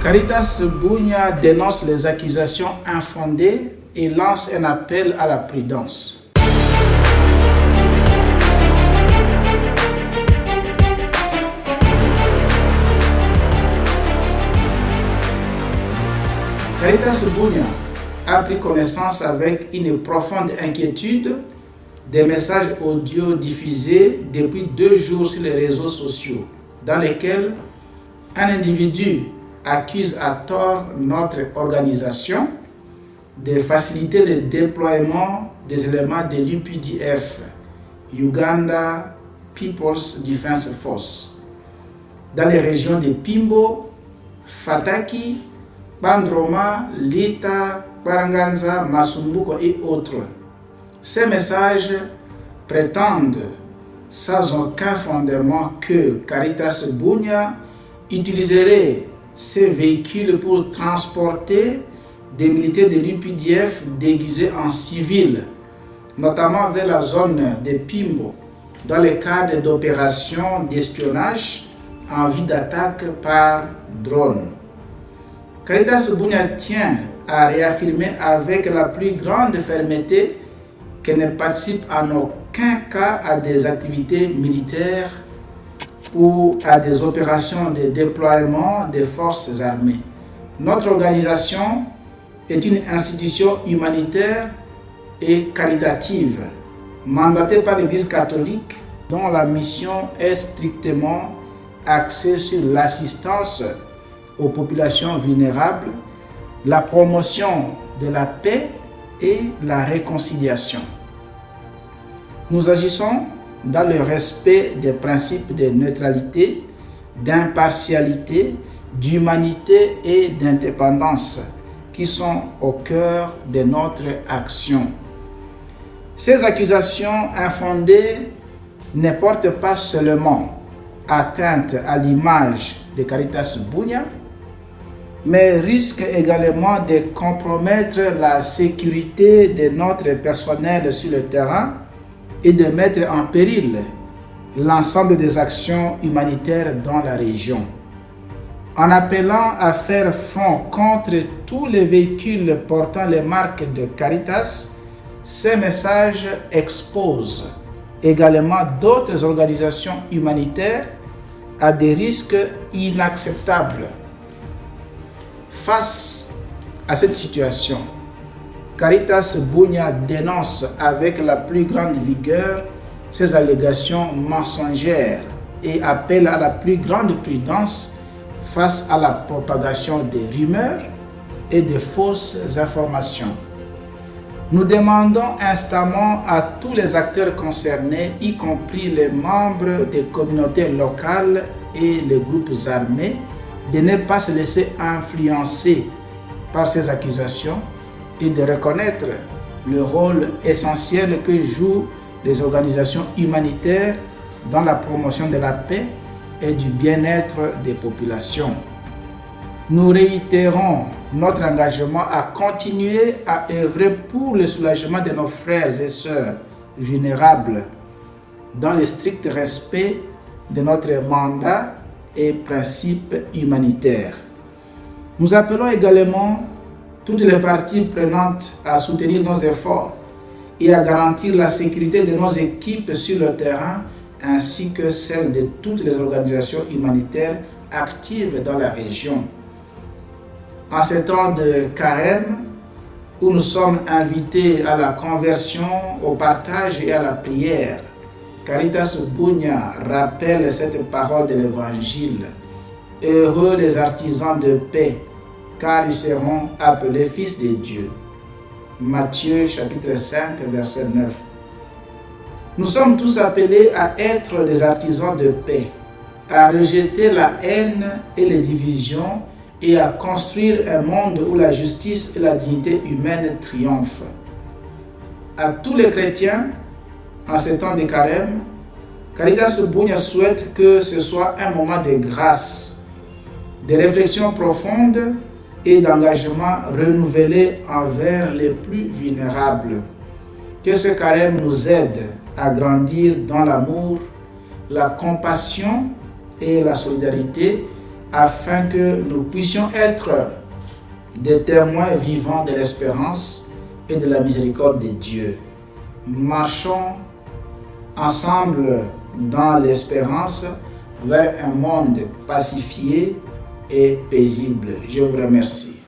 Caritas Bunia dénonce les accusations infondées et lance un appel à la prudence. Caritas Bunia a pris connaissance avec une profonde inquiétude des messages audio diffusés depuis 2 jours sur les réseaux sociaux, dans lesquels un individu accuse à tort notre organisation de faciliter le déploiement des éléments de l'UPDF, Uganda People's Defense Force, dans les régions de Pimbo, Fataki, Bandroma, Lita, Paranganza, Masumbuko et autres. Ces messages prétendent sans aucun fondement que Caritas Bunia utiliserait ces véhicules pour transporter des militaires de l'UPDF déguisés en civils, notamment vers la zone de Pimbo, dans le cadre d'opérations d'espionnage en vue d'attaque par drone. Caritas Bunia tient à réaffirmer avec la plus grande fermeté qu'elle ne participe en aucun cas à des activités militaires ou à des opérations de déploiement des forces armées. Notre organisation est une institution humanitaire et caritative, mandatée par l'Église catholique, dont la mission est strictement axée sur l'assistance aux populations vulnérables, la promotion de la paix et la réconciliation. Nous agissons dans le respect des principes de neutralité, d'impartialité, d'humanité et d'indépendance qui sont au cœur de notre action. Ces accusations infondées ne portent pas seulement atteinte à l'image de Caritas Bunia, mais risquent également de compromettre la sécurité de notre personnel sur le terrain et de mettre en péril l'ensemble des actions humanitaires dans la région. En appelant à faire front contre tous les véhicules portant les marques de Caritas, ces messages exposent également d'autres organisations humanitaires à des risques inacceptables. Face à cette situation, Caritas Bunia dénonce avec la plus grande vigueur ces allégations mensongères et appelle à la plus grande prudence face à la propagation des rumeurs et des fausses informations. Nous demandons instamment à tous les acteurs concernés, y compris les membres des communautés locales et les groupes armés, de ne pas se laisser influencer par ces accusations et de reconnaître le rôle essentiel que jouent les organisations humanitaires dans la promotion de la paix et du bien-être des populations. Nous réitérons notre engagement à continuer à œuvrer pour le soulagement de nos frères et sœurs vulnérables dans le strict respect de notre mandat et principes humanitaires. Nous appelons également toutes les parties prenantes à soutenir nos efforts et à garantir la sécurité de nos équipes sur le terrain ainsi que celle de toutes les organisations humanitaires actives dans la région. En ce temps de carême, où nous sommes invités à la conversion, au partage et à la prière, Caritas Bunia rappelle cette parole de l'Évangile. Heureux les artisans de paix, car ils seront appelés fils de Dieu. Matthieu chapitre 5, verset 9. Nous sommes tous appelés à être des artisans de paix, à rejeter la haine et les divisions et à construire un monde où la justice et la dignité humaine triomphent. À tous les chrétiens, en ce temps de carême, Caritas Bunia souhaite que ce soit un moment de grâce, de réflexion profonde et d'engagement renouvelé envers les plus vulnérables. Que ce carême nous aide à grandir dans l'amour, la compassion et la solidarité afin que nous puissions être des témoins vivants de l'espérance et de la miséricorde de Dieu. Marchons ensemble dans l'espérance vers un monde pacifié et paisible. Je vous remercie.